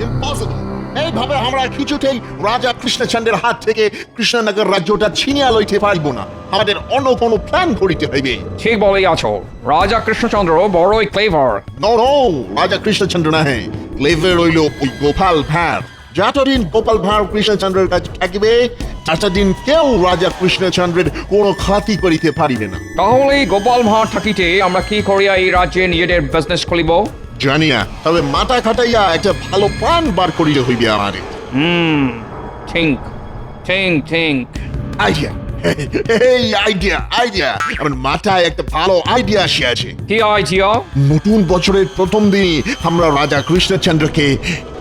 Impossible. এইভাবে আমরা কিছুতেই রাজা কৃষ্ণচন্দ্রের হাত থেকে কৃষ্ণনগর রাজ্যটা ছিনিয়ে লইতে পারব না। আমাদের অন্য কোনো প্ল্যান করিতে হইবে। ঠিক বলেই আছো, রাজা কৃষ্ণচন্দ্র বড়ই ক্লেভার। নো নো, রাজা কৃষ্ণচন্দ্র নাহে, ক্লেভার হইল ওই গোপাল ভাঁড়। যতদিন গোপাল ভাঁড় কৃষ্ণচন্দ্রের কাছে থাকবে ততদিন কেউ রাজা কৃষ্ণচন্দ্রের কোনো ক্ষতি করিতে পারিবে না। তাহলে গোপাল ভাঁড় থাকিতে আমরা কি করিয়া এই রাজ্যে নিজেদের বিজনেস খুলিব? জানি না, তবে মাথা খাটাইয়া একটা ভালো প্ল্যান বার করিতে হইবে আমাদের। থিঙ্ক থিঙ্ক থিঙ্ক আইডিয়া, এই আইডিয়া আমার মাথায় একটা ভালো আইডিয়া আসিয়াছে। কি আইডিয়া? নতুন বছরের প্রথম দিনই আমরা রাজা কৃষ্ণচন্দ্রকে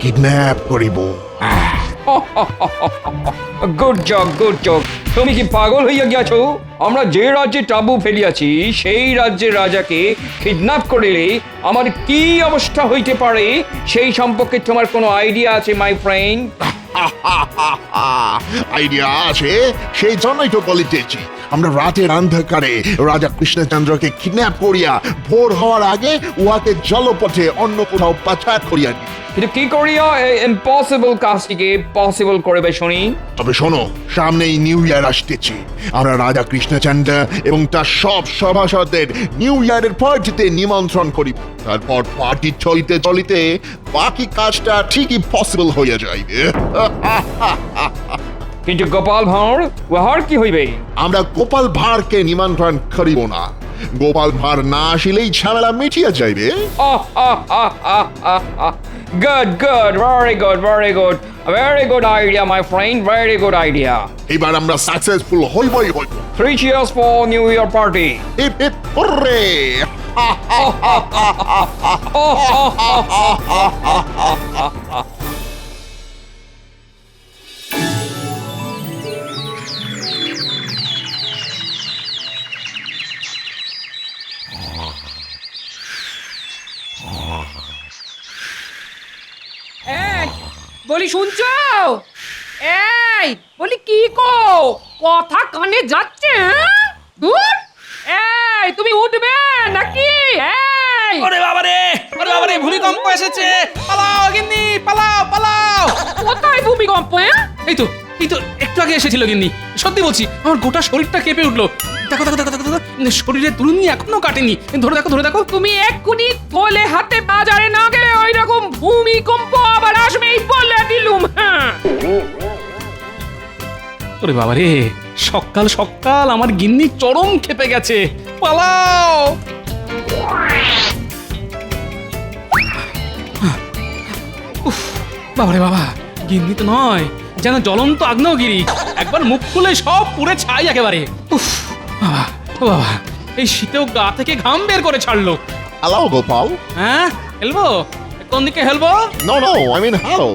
কিডন্যাপ করিব। Good job, good job. তুমি কি পাগল হইয়া গিয়াছো? আমরা যে রাজ্যে টাবু ফেলিয়াছি সেই রাজ্যের রাজাকে কিডন্যাপ করিলে আমার কি অবস্থা হইতে পারে সেই সম্পর্কে তোমার কোনো আইডিয়া আছে মাই ফ্রেন্ড? আইডিয়া আছে, সেই জন্যই তো বলিতেছি। আমরা রাতের অন্ধকারে রাজা কৃষ্ণচন্দ্রকে কিডন্যাপ করিয়া ভোর হওয়ার আগে উহাকে জলপথে অন্য কোথাও পাচার করিয়া দিই। কিন্তু কি করিয়া এই ইম্পসিবল কাজটিকে পসিবল করবে শুনি? তবে শোনো, সামনেই নিউ ইয়ার আসতেছে। আমরা রাজা কৃষ্ণচন্দ্র এবং তার সব সভাসদদের নিউ ইয়ারের পার্টিতে নিমন্ত্রণ করিব। তারপর পার্টি চলিতে চলিতে বাকি কাজটা ঠিকই পসিবল হইয়া যাইবে। কিন্তু গোপাল ভাঁড়, উহার কি হইবে? আমরা গোপাল ভাঁড়কে নিমন্ত্রণ করিব না। গোপাল ভাঁড় না আসিলেই ঝামেলা মিটিয়া যাইবে। Good, good, very good, very good. A very good idea, my friend, very good idea. এবার আমরা সাকসেসফুল হইবই হইব। 3 cheers for New Year party. Hip hip hurray! বলি শুনছো? এই বলি কি কো কথা কানে যাচ্ছে? দূর এই তুমি উঠবে নাকি? এই ওরে বাবারে, ওরে বাবারে, ভূমিকম্প এসেছে! পালাও গিন্নি, পালাও পালাও! কোথায় ভূমিকম্প? এই তো একটু আগে এসেছিল গিন্নি। সত্যি বলছি, আমার গোটা শরীরটা কেঁপে উঠলো। দেখো দেখো দেখো দেখো, শরীরে তুলুনি এখনো কাটেনি। ধরে দেখো। তুমি এক্ষুনি তোলে হাতে বাজারে না গেলে ওই রকম ভূমিকম্প আবার আসবেই বলে দিলুম। হ্যাঁ ওরে বাবারে, সকাল সকাল আমার গিন্নি চরম খেপে গেছে। পালাও! উফ, বাবারে বাবা, গিন্নি তো নয়, যেন জ্বলন্ত আগ্নেয়গিরি। একবার মুখ খুলে সব পুড়ে ছাই একেবারে। উফ বাবা, ও বাবা, এই শীতেও গা থেকে ঘাম বের করে ছাড়লো। হ্যালো গোপাল। হ্যাঁ, হেলবো? কোন দিকে হেলবো? No no, I mean hello.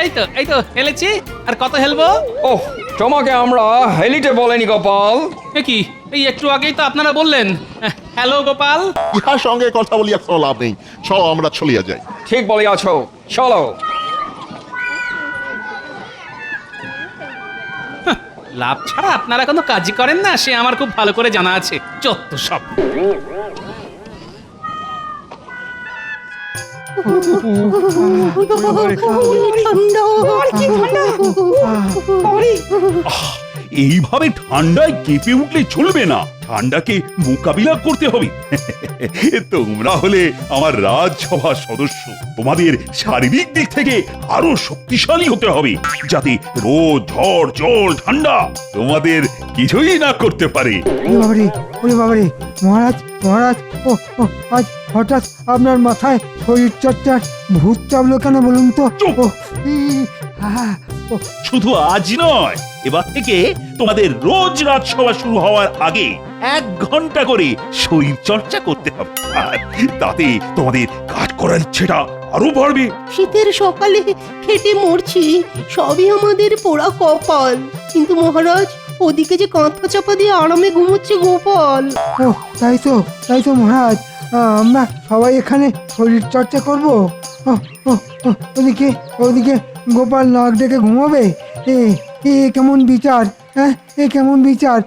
এই তো হেলেছি। আর কত হেলবো? ওহ, তোমাকে আমরা হেলিতে বলেনি গোপাল। এ কি, এই একটু আগেই তো আপনারা বললেন হ্যালো গোপাল। ইহার সঙ্গে কথা বলিয়া কোনো লাভ নেই, চলো আমরা চলিয়া যাই। ঠিক বলিয়াছো, চলো। লাভ ছাড়া আপনারা কোনো কাজই করেন না, সে আমার খুব ভালো করে জানা আছে। যত সব। এইভাবে ঠান্ডায় কেঁপে উঠলে চলবে না, ঠান্ডাকে মোকাবিলা করতে হবে। তোমরা হলে আমার রাজসভার সদস্য, তোমাদের শারীরিক দিক থেকে আরো শক্তিশালী হতে হবে, যাতে রোদ, ঝড়, জল, ঠান্ডা তোমাদের কিছুই না করতে পারে। ওরে বাবারে, মহারাজ মহারাজ, ও আজ হঠাৎ আপনার মাথায় শরীর চর্চার ভূত চাপলো কেন বলুন তো? চুপ! শুধু আজ নয়, এবার থেকে তোমাদের রোজ রাজসভা শুরু হওয়ার আগে 1 ঘন্টা করে শরীর চর্চা করতে হবে, আর তাতে তোমাদের কাজ করার ইচ্ছেটা আরো বাড়বে। শীতের সকালে খেটে মরছি, সবই আমাদের পোড়া কপাল। কিন্তু মহারাজ, ওদিকে যে কাঁথা চাপা দিয়ে আরামে ঘুমোচ্ছে গোপাল। ও তাই তো মহারাজ, আমরা সবাই এখানে শরীর চর্চা করবো। ওদিকে গোপাল নাক ডেকে ঘুমাবে। এ কেমন বিচার? হ্যাঁ, এ কেমন বিচার?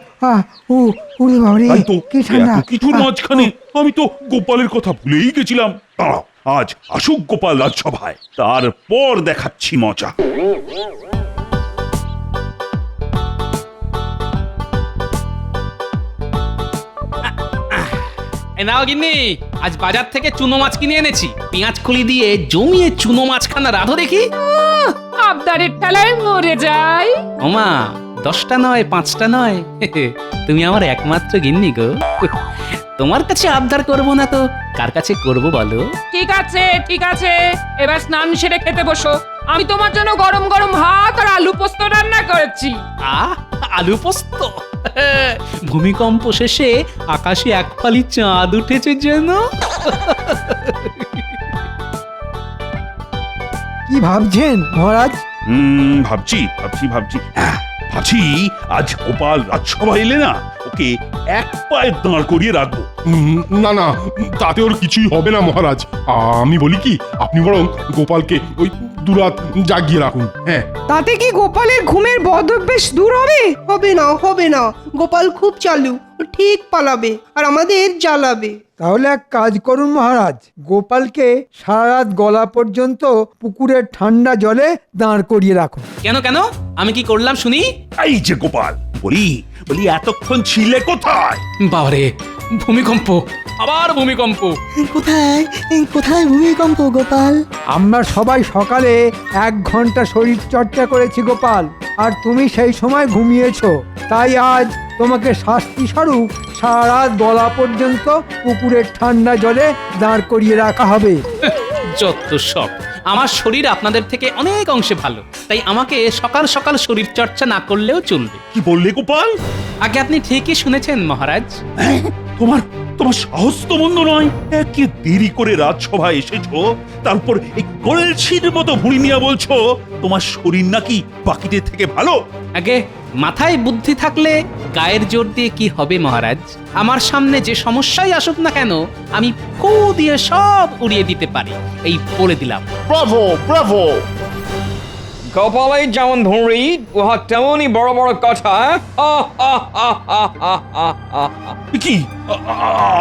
উড়ে বাবারে, তাই তো, কি ঠান্ডা! এত কিছুর মাঝখানে আমি তো গোপালের কথা ভুলেই গেছিলাম। দাঁড়াও, আজ আসুক গোপাল রাজসভায়, তারপর দেখাচ্ছি মজা। এ নাও গিন্নি, আজ বাজার থেকে চুনো মাছ কিনে এনেছি। পেঁয়াজ খুলি দিয়ে জমিয়ে চুনো মাছখানা রাধো দেখি। আবদারের ঠেলায় মরে যাই। ওমা, 10টা নয় 5টা নয়, তুমি আমার একমাত্র গিন্নি গো। তোমার কাছে আবদার করব না তো কার কাছে করব বলো? ঠিক আছে ঠিক আছে, এবার স্নান সেরে খেতে বসো। আমি তোমার জন্য গরম গরম ভাত আর আলু পোস্ত রান্না করেছি। আলু পোস্ত? ভূমিকম্প শেষে আকাশে এক ফালি চাঁদ উঠেছে যেন। কি ভাবছেন মহারাজ? ভাবছি ভাবছি আজ গোপাল রাজসভা এলে না, ওকে এক পায়ে দাঁড় করিয়ে রাখবো। না না, তাতে ওর কিছুই হবে না মহারাজ। আমি বলি কি, আপনি বরং গোপালকে ওই দুরাত জাগিয়ে রাখুন। হ্যাঁ, তাতে কি গোপালের ঘুমের বদভ্যাস দূর হবে? হবে না, গোপাল খুব চালু, ও ঠিক পালাবে আর আমাদের জ্বালাবে। তাহলে এক কাজ করুন মহারাজ, গোপালকে সারা রাত গলা পর্যন্ত পুকুরের ঠান্ডা জলে দাঁড় করিয়ে রাখুন। কেন কেন, আমি কি করলাম শুনি? এই যে গোপাল, বলি এতক্ষণ ছিলে কোথায়? বাবারে, ভূমিকম্প, আবার ভূমিকম্প। কোথায় ভূমিকম্প গোপাল? আমরা সবাই সকালে 1 ঘন্টা শরীর চর্চা করেছি গোপাল, আর তুমি সেই সময় ঘুমিয়েছো। তাই আজ তোমাকে শাস্তি স্বরূপ সারা রাত গলা পর্যন্ত পুকুরের ঠান্ডা জলে দাঁড় করিয়ে রাখা হবে। যত সব, আমার শরীর আপনাদের থেকে অনেক অংশে ভালো, তাই আমাকে সকাল সকাল শরীর চর্চা না করলেও চলবে। কি বললে গোপাল? আগে আপনি ঠিকই শুনেছেন মহারাজ। তোমার সাহস তো মন্দ নয়। একে দেরি করে রাজসভায় এসেছো, তারপর এই কলসির মতো ভুঁড়ি নিয়ে বলছো তোমার শরীর নাকি বাকিদের থেকে ভালো। আগে মাথায় বুদ্ধি থাকলে গায়ের জোর দিয়ে কি হবে মহারাজ? আমার সামনে যে সমস্যাই আসুক না কেন, আমি ফু দিয়ে সব উড়িয়ে দিতে পারি, এই বলে দিলাম। Bravo Bravo! কপালে যেমন ভুঁড়ি, উহা তেমনই বড় বড় কথা। কি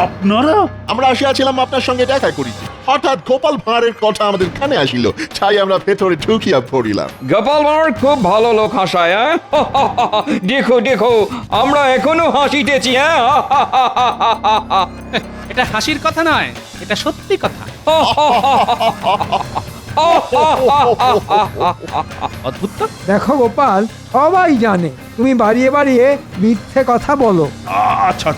আপনারা? আমরা আসিয়াছিলাম আপনার সঙ্গে দেখা করিতে, হঠাৎ গোপাল ভাঁড়ের কথা আমাদের কানে আসিল, তাই আমরা ভেতরে ঢুকিয়া পড়িলাম। গোপাল ভাঁড় খুব ভালো লোক হাসায়। দেখো দেখো, আমরা এখনো হাসিতেছি। এটা হাসির কথা নয়, এটা সত্যি কথা। অদ্ভুত তো। দেখো গোপাল, সবাই জানে তুমি বাড়িয়ে বাড়িয়ে মিথ্যে কথা বলো। আচ্ছা,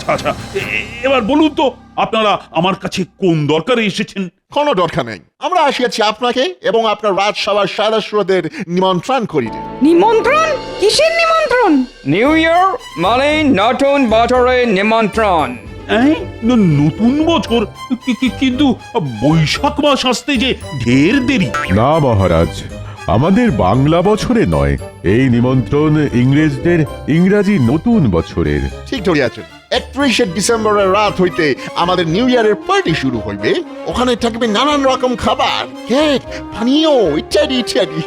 এবার বলুন তো, আপনারা আমার কাছে কোন দরকারে এসেছেন? কোনো দরকার নেই, আমরা আসিয়াছি আপনাকে এবং আপনার রাজসভার সদস্যদের নিমন্ত্রণ করিতে। নিমন্ত্রণ? কিসের নিমন্ত্রণ? নিউ ইয়ার মানে নতুন বছরের নিমন্ত্রণ। নতুন বছর? কিন্তু বৈশাখ মাস আসতে যে ঢের দেরি। না মহারাজ, আমাদের বাংলা বছরে নয়, এই নিমন্ত্রণ ইংরেজদের ইংরাজি নতুন বছরের। ঠিক ধরিয়াছেন, 31শে ডিসেম্বরের রাত হইতে আমাদের নিউ ইয়ারের পার্টি শুরু হইবে। ওখানে থাকবে নানান রকম খাবার, কেক, পানীয় ইত্যাদি ইত্যাদি।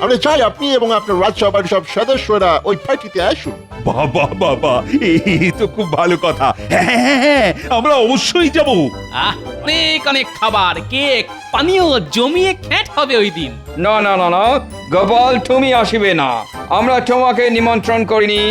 আমরা চাই আপনি এবং আপনার রাজসভার সব সদস্যরা ওই পার্টিতে আসুন। বাবা, এই তো খুব ভালো কথা। হ্যাঁ, আমরা অবশ্যই যাব। অনেক অনেক খাবার, কেক, পানীয় জমিয়ে খ্যাট হবে ওই দিন। না না না না, গোপাল তুমি আসিবে না, আমরা তোমাকে নিমন্ত্রণ করিনি।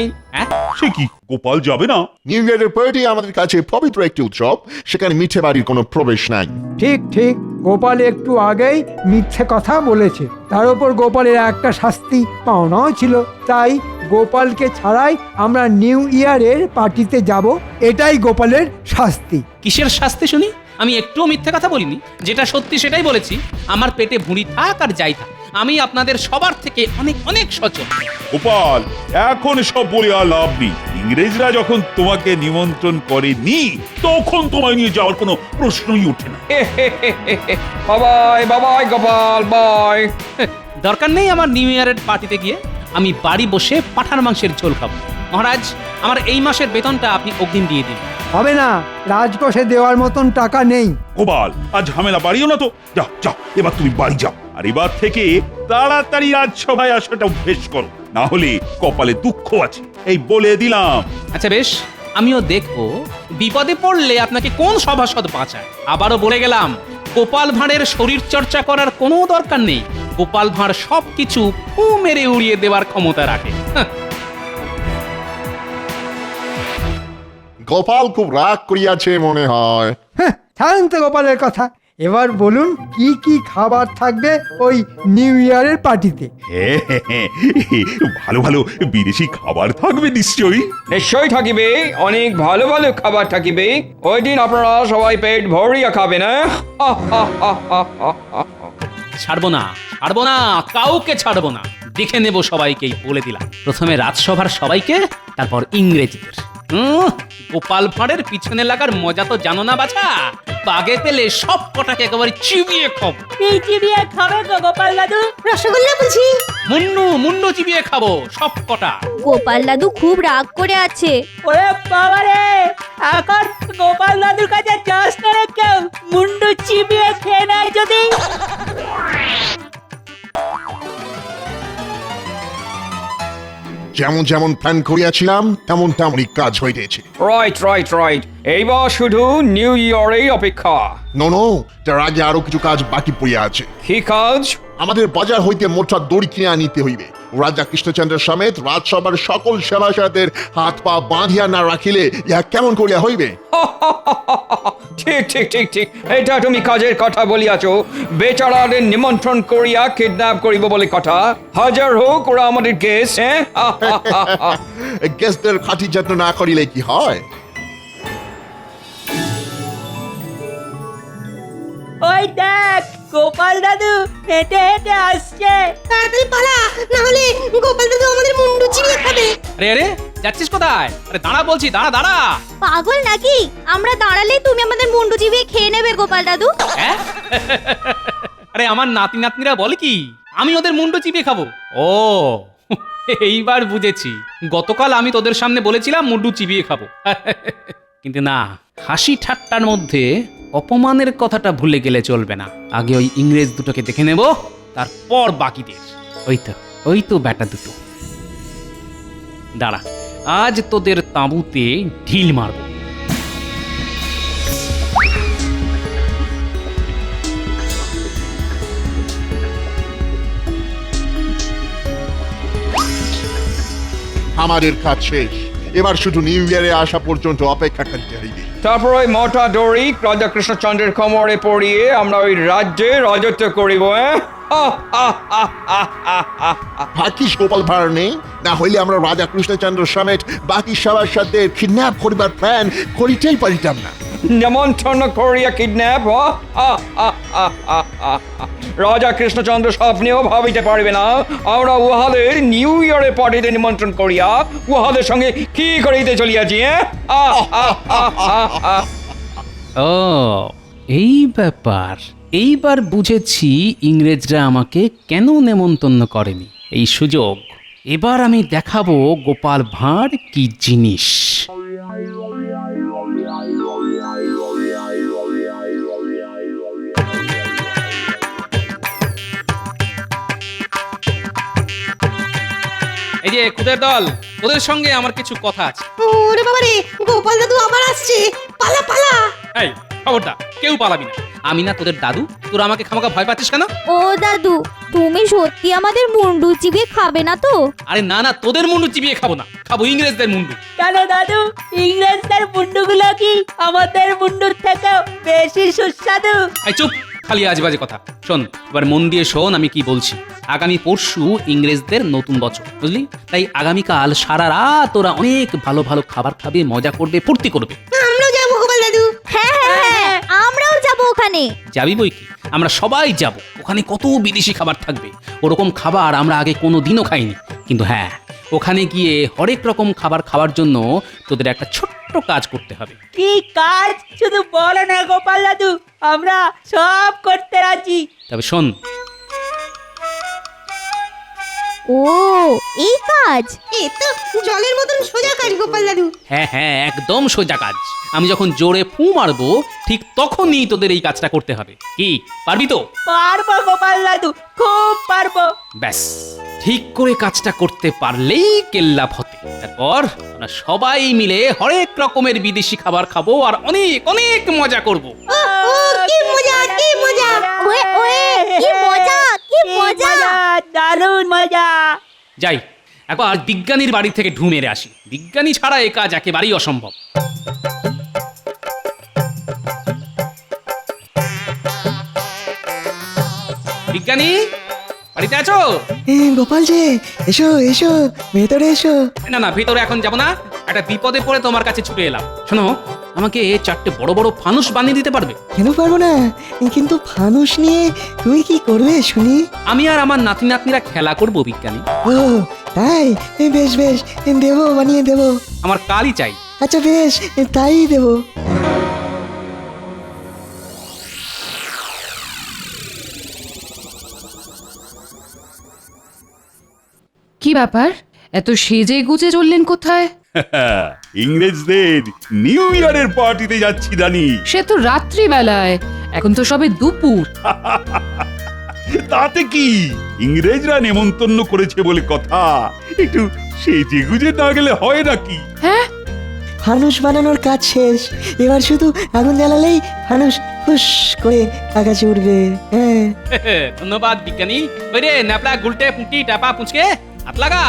সে কি, গোপাল যাবে না? নিউ ইয়ারের পার্টি আমাদের কাছে পবিত্র একটি উৎসব, সেখানে মিঠে বাড়ির কোনো প্রবেশ নাই। ঠিক ঠিক, গোপাল একটু আগেই মিথ্যে কথা বলেছে, তার উপর গোপালের একটা শাস্তি পাওনাও ছিল। তাই গোপালকে ছাড়াই আমরা নিউ ইয়ারের পার্টিতে যাব, এটাই গোপালের শাস্তি। কিসের শাস্তি শুনি? আমি একটুও মিথ্যে কথা বলিনি, যেটা সত্যি সেটাই বলেছি। আমার পেটে ভুঁড়ি থাক আর যাই থাক, আমি আপনাদের সবার থেকে অনেক অনেক সচেতন। গোপাল, এখন সব বলে আর লাভ নেই। ইংরেজরা যখন তোমাকে নিমন্ত্রণ করেনি, তখন তোমায় নিয়ে যাওয়ার কোনো প্রশ্নই ওঠে না। বাবাই বাবাই গোপাল বাই। দরকার নেই আমার নিউ ইয়ারের পার্টিতে গিয়ে, আমি বাড়ি বসে পাঠার মাংসের ঝোল খাবো। মহারাজ, আমার এই মাসের বেতনটা আপনি অগ্রিম দিয়ে দিন। হবে না, রাজকোষে দেওয়ার মতন টাকা নেই। গোপাল, আজ ঝামেলা বাড়িও না তো। যাও, এবার তুমি বাড়ি যাও, আর এবার থেকে তাড়াতাড়ি রাজসভায় আসাটা অভ্যেস করো, না হলে কপালে দুঃখ আছে, এই বলে দিলাম। আচ্ছা বেশ, আমিও দেখবো বিপদে পড়লে আপনাকে কোন সভাসদ বাঁচায়। আবারও বলে গেলাম, গোপাল ভাঁড়ের শরীর চর্চা করার কোনো দরকার নেই। গোপাল ভাঁড় সবকিছু ফু মেরে উড়িয়ে দেওয়ার ক্ষমতা রাখে। হাহ। গোপাল খুব রাগ করিয়াছে মনে হয়। হ্যাঁ, ছাড়েন তো গোপালের কথা। এবার বলুন কি কি খাবার থাকবে ওই নিউ ইয়ারের পার্টিতে? ভালো ভালো বিদেশি খাবার থাকবে নিশ্চয়ই। নিশ্চয়ই থাকিবে, অনেক ভালো ভালো খাবার থাকিবে। ওই দিন আপনারা সবাই পেট ভরিয়া খাবেন। ছাড়বো না, ছাড়বো না, কাউকে ছাড়বো না। দেখে নেব সবাইকেই, বলে দিলাম। প্রথমে রাজসভার সবাইকে, তারপর ইংরেজদের। গোপাল ভাঁড়ের পিছনে লাগার মজা তো জানো না বাছা। বাগে পেলে সব কটাকে একেবারে চিবিয়ে খাবো। কি চিবিয়ে খাবে গো গোপাল দাদু? রসগোল্লা বুঝি? মুন্নু মুন্নু চিবিয়ে খাবো সব কটা। গোপাল দাদু খুব রাগ করে আছে। ওরে বাবা রে, এখন গোপাল দাদুর কাছে যাস না রে কেউ। মুন্ডু চিবিয়ে খেয়ে নেয় যদি। যেমন যেমন প্ল্যান করিয়াছিলাম তেমন তেমনই কাজ হইতেছে। রাইট রাইট রাইট, এইবার শুধু নিউ ইয়ারের অপেক্ষা। নো, তার আগে আরো কিছু কাজ বাকি পড়িয়া আছে। কি কাজ? আমাদের বাজার হইতে মোটা দড়ি কিনে আনিতে হইবে। রাজা কৃষ্ণচন্দ্রের সমেত রাজসভার সকল সেবাসাদের হাত পা বাঁধিয়া না রাখিলে ইহা কেমন করিয়া হইবে? ঠিক ঠিক ঠিক ঠিক, এটা তুমি কাজের কথা বলিয়াছ। বেচারাদের নিমন্ত্রণ করিয়া কিডন্যাপ করিব বলে কথা। হাজার হোক ওরা আমাদের গেস্ট। গেস্টদের খাঁটি যত্ন না করিলে কি হয়? ওই দেখ, গোপাল দাদু হেঁটে হেঁটে আসছে। তাড়াতাড়ি পালা, না হলে গোপাল দাদু আমাদের মুন্ডু চিবিয়ে খাবে। আরে আরে, যাচ্ছিস কোথায়? আরে দাঁড়া বলছি, দাঁড়া দাঁড়া। পাগল নাকি? আমরা দাঁড়ালে তুমি আমাদের মুন্ডু চিবিয়ে খেয়ে নেবে গোপাল দাদু। হ্যাঁ? আরে আমার নাতি নাতনিরা বলে কি আমি ওদের মুন্ডু চিবিয়ে খাবো? ও এইবার বুঝেছি। গতকাল আমি তোদের সামনে বলেছিলাম মুন্ডু চিবিয়ে খাবো। কিন্তু না, হাসি ঠাট্টার মধ্যে অপমানের কথাটা ভুলে গেলে চলবে না। আগে ওই ইংরেজ দুটোকে দেখে নেব, তারপর বাকিদের। ওই তো ব্যাটা দুটো। দাঁড়া, আজ তোদের তাঁবুতে ঢিল মারব। আমাদের কাজ শেষ। এবার শুধু নিউ ইয়ারে আসা পর্যন্ত অপেক্ষা করিতে হইবে। তারপর ওই মোটা দড়ি রাজা কৃষ্ণচন্দ্রের কোমরে পরিয়ে আমরা ওই রাজ্যে রাজত্ব করিব। ভাগ্যিস গোপাল ভাঁড় নেই, না হইলে আমরা রাজা কৃষ্ণচন্দ্র সমেত বাকি সবার সাথে কিডন্যাপ করিবার প্ল্যান করিতেই পারিতাম না। নিমন্ত্রণ করিয়া কিডন্যাপ? রাজা কৃষ্ণচন্দ্র স্বপ্নেও ভাবিতে পারবে না আমরা উহাদের নিউ ইয়ারের পার্টিতে নিমন্ত্রণ করিয়া উহাদের সঙ্গে কি করিতে চলিয়াছি। ও এই ব্যাপার, এইবার বুঝেছি ইংরেজরা আমাকে কেন নেমন্তন্ন করেনি। এই সুযোগ এবার আমি দেখাবো গোপাল ভাঁড় কি জিনিস। এই যে খুদের দল, ওদের সঙ্গে আমার কিছু কথা আছে। ওরে বাবা রে, গোপাল দাদু আবার আসছে। পালা পালা। এই খবরদার, কেউ পালাবি না। আমি না তোদের দাদু, তোরা আমাকে খামাখা ভয় পাচ্ছিস কেন? ও দাদু, তুমি সত্যি আমাদের মুন্ডু চিবিয়ে খাবে না তো? আরে না না, তোদের মুন্ডু চিবিয়ে খাবো না, খাবো ইংরেজদের মুন্ডু। কেন দাদু, ইংরেজদের মুন্ডুগুলো কি আমাদের মুন্ডুর থেকে বেশি সুস্বাদু? এই চুপ, খালি আজেবাজে কথা। শোন, এবার মন দিয়ে শোন আমি কি বলছি। আগামী পরশু ইংরেজদের নতুন বছর, বুঝলি? তাই আগামীকাল সারা রাত তোরা অনেক ভালো ভালো খাবার খাবে, মজা করবে, ফুর্তি করবে। আমরাও যাবো গোপাল দাদু। হ্যাঁ, আমরাও যাবো ওখানে। যাবি বই কি, আমরা সবাই যাব। ওখানে কত বিদেশি খাবার থাকবে, ওরকম খাবার আমরা আগে কোনো দিনও খাইনি। কিন্তু হ্যাঁ, ওখানে গিয়ে হরেক রকম খাবার খাওয়ার জন্য তোদের একটা ছোট্ট কাজ করতে হবে। কি কাজ? শুধু বলো না গোপাল দাদু, আমরা সব করতে রাজি। তবে শোন, ও এই কাজ। এ তো জলের মতন সোজা কাজ গোপাল দাদু। হ্যাঁ হ্যাঁ, একদম সোজা কাজ। আমি যখন জোরে ফু মারবো ঠিক তখনই তোদের এই কাজটা করতে হবে। কি পারবি তো? পারবো গোপাল দাদু, খুব পারবো। ব্যাস, ঠিক করে কাজটা করতে পারলেই কেল্লা ফতে। তারপর আমরা সবাই মিলে হরেক রকমের বিদেশি খাবার খাবো আর অনেক অনেক মজা করব। ও কি মজা, কি মজা। ওয়ে ওয়ে কি মজা, কি মজা। দারুণ মজা। যাই, একবার বিজ্ঞানীর বাড়ি থেকে ঢু মেরে আসি। বিজ্ঞানী ছাড়া এ কাজ একেবারেই অসম্ভব। বিজ্ঞানী, বাড়িতে আছো? গোপাল যে, এসো এসো, ভেতরে এসো। না না, ভিতরে এখন যাব না। একটা বিপদে পড়ে তোমার কাছে ছুটে এলাম। শোনো, আমাকে 4টে বড় বড় ফানুস বানিয়ে দিতে পারবে? কেন পারবো না, কিন্তু ফানুস নিয়ে তুমি কি করবে শুনি? আমি আর আমার নাতি নাতনিরা খেলা করব বিজ্ঞানী। ও তাই, বেশ বেশ, দেবো, বানিয়ে দেবো। আমার কালই চাই। আচ্ছা বেশ, তাই দেবো। কি ব্যাপার, এত সেজে গুজে চললেন কোথায়? ইংরেজদের নিউ ইয়ারের পার্টিতে যাচ্ছি রানী। সে তো রাত্রিবেলায়, এখন তো সবে দুপুর। তাতে কি, ইংরেজরা নেমন্তন্ন করেছে বলে কথা, একটু সেজে গুজে না গেলে হয় নাকি? হ্যাঁ, ফানুস বানানোর কাজ শেষ, এবার শুধু আগুন জ্বালালেই ফানুস ফুস করে আকাশে উঠবে। হ্যাঁ, ধন্যবাদ বিজ্ঞানী। ওই রে ন্যাপলা গুলটে পুঁটি টাপা পুঁচকে হাত লাগা।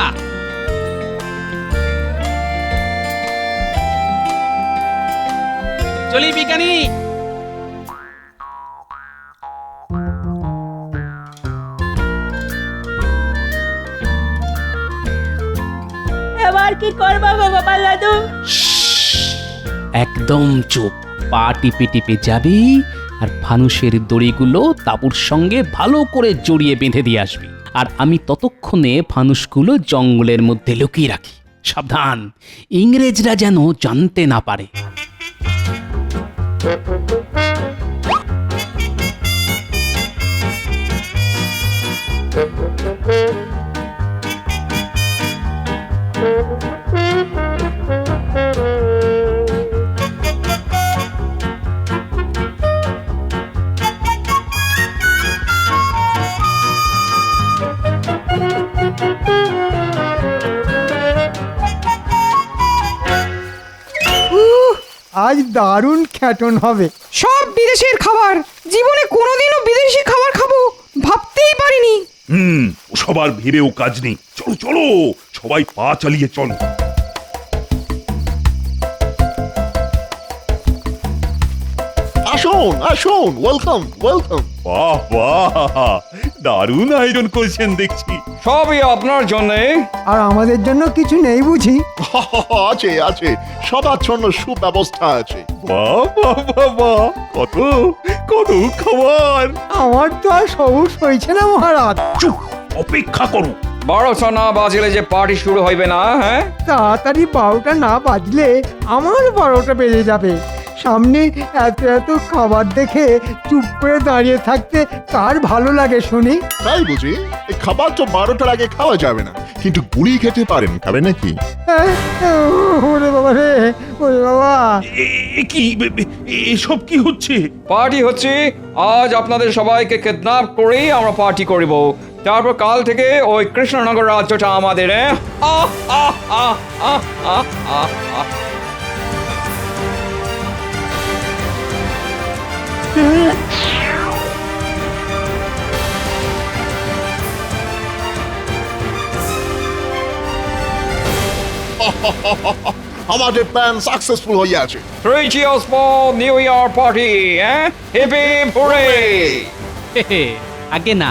চলি বিজ্ঞানী। এবার কি করবো গো গোপাল দাদু? একদম চুপ। পা টিপে টিপে যাবি আর ফানুসের দড়িগুলো তাঁবুর সঙ্গে ভালো করে জড়িয়ে বেঁধে দিয়ে আসবি। আর আমি ততক্ষণে ফানুসগুলো জঙ্গলের মধ্যে লুকিয়ে রাখি। সাবধান, ইংরেজরা যেন জানতে না পারে। আজ দারুণ খ্যাটন হবে। সব বিদেশের খাবার, জীবনে কোনোদিনও বিদেশি খাবার খাবো ভাবতেই পারিনি। সবার ভেবেও কাজ নেই। চলো চলো, সবাই পা চালিয়ে চলো। আসুন আসুন, ওয়েলকাম ওয়েলকাম। বাহ বাহ, দারুণ আয়োজন করেছেন দেখছি। সবই আপনার জন্যে। আর আমাদের জন্য কিছু নেই বুঝি? আছে আছে, সবার জন্য সুব্যবস্থা আছে। বাহ বাহ বাহ বাহ, কত কত খাবার। আমার তো আর সবুজ হয়েছে না মহারাজ। চুপ, অপেক্ষা করো। 12টা না বাজলে যে পার্টি শুরু হইবে না। হ্যাঁ, তাড়াতাড়ি 12টা না বাজলে আমার 12টা বেজে যাবে। সামনে এত এত খাবার দেখে চুপ করে দাঁড়িয়ে থাকতে কার ভালো লাগে শুনি? তাই বুঝি? এই খাবার তো 12টার আগে খাওয়া যাবে না, কিন্তু গুড়ি খেতে পারেন, খাবেন নাকি? ওরে বাবা রে, ওরে বাবা। কি এসব কি হচ্ছে? পার্টি হচ্ছে। আজ আপনাদের সবাইকে কিডন্যাপ করে আমরা পার্টি করব। তারপর কাল থেকে ওই কৃষ্ণনগর রাজ্যটা আমাদের। আহ আহ আহ আহ আহ আহ আহ। আমাদের প্ল্যান সাকসেসফুল হয়ে আছে। 3 cheers for New Year party, hip hip hooray. আগে না,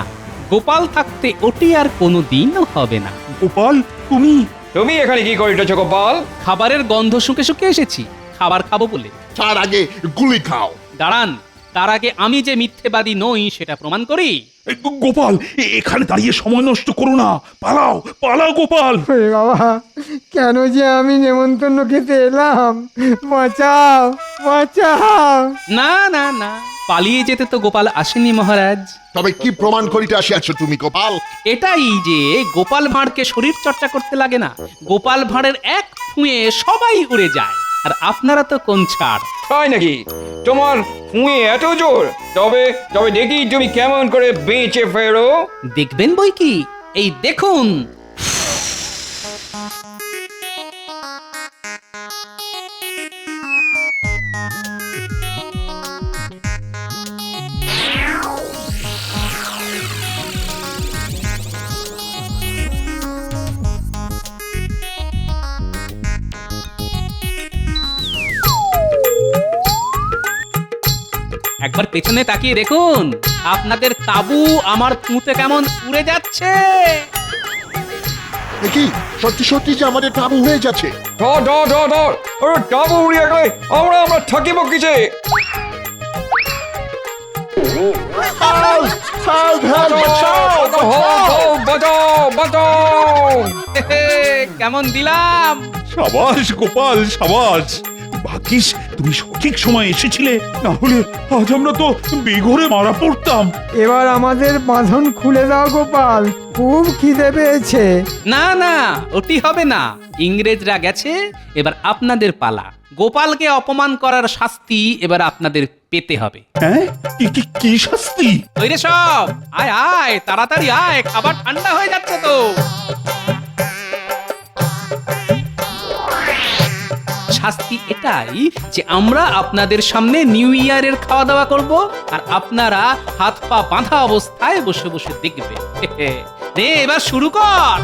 গোপাল থাকতে ওটি আর কোনোদিনও হবে না। গোপাল, তুমি তুমি এখানে কি করিতেছো গোপাল? খাবারের গন্ধ শুকে শুকে এসেছি, খাবার খাবো বলে। তার আগে গুলি খাও। দাঁড়ান, তার আগে আমি যে মিথ্যেবাদী নই সেটা প্রমাণ করি। গোপাল, এখানে দাঁড়িয়ে সময় নষ্ট করো না, পালাও পালাও গোপাল। ওরে বাবা, কেন যে আমি নেমন্তন্ন খেতে এলাম? বাঁচাও বাঁচাও। না না না, পালিয়ে যেতে তো গোপাল আসেনি মহারাজ। তবে কি প্রমাণ করিতে আসিয়াছ তুমি গোপাল? এটাই যে গোপাল ভাঁড়কে শরীর চর্চা করতে লাগে না, গোপাল ভাঁড়ের এক ফুঁয়ে সবাই উড়ে যায়, আর আপনারা তো কোন ছাড়। তাই নাকি? তোমার ফুঁয়ে এত জোর? তবে তবে দেখি তুমি কেমন করে বেঁচে ফেরো। দেখবেন বই কি, এই দেখুন। একবার পেছনে তাকিয়ে দেখুন, আপনাদের তাবু আমার ফুঁতে কেমন উড়ে যাচ্ছে। দেখি সত্যি সত্যি যে আমাদের তাবু হয়ে যাচ্ছে। ধর ধর ধর ধর, ওরে টাবু উড়িয়ে গেলে আমরা থাকিব কিসে? বাঁচাও বাঁচাও! কেমন দিলাম? সাবাস গোপাল সাবাস, ভাগ্যিস তুমি সঠিক সময় এসেছিলে, না হলে আজ আমরা তো বেঘরে মারা পড়তাম। এবার আমাদের বাঁধন খুলে দাও গোপাল, খুব খিদে পেয়েছে। না না, ওটি হবে না। ইংরেজরা গেছে, এবার আপনাদের পালা। গোপালকে অপমান করার শাস্তি এবার আপনাদের পেতে হবে। হ্যাঁ, কি শাস্তি? ওই রে সব, আয় আয় তাড়াতাড়ি আয়, খাবার ঠান্ডা হয়ে যাচ্ছে তো। শাস্তি এটাই যে আমরা আপনাদের সামনে নিউ ইয়ারের খাওয়া দাওয়া করব, আর আপনারা হাত পা বাঁধা অবস্থায় বসে বসে দেখবেন। রে এবার শুরু কর।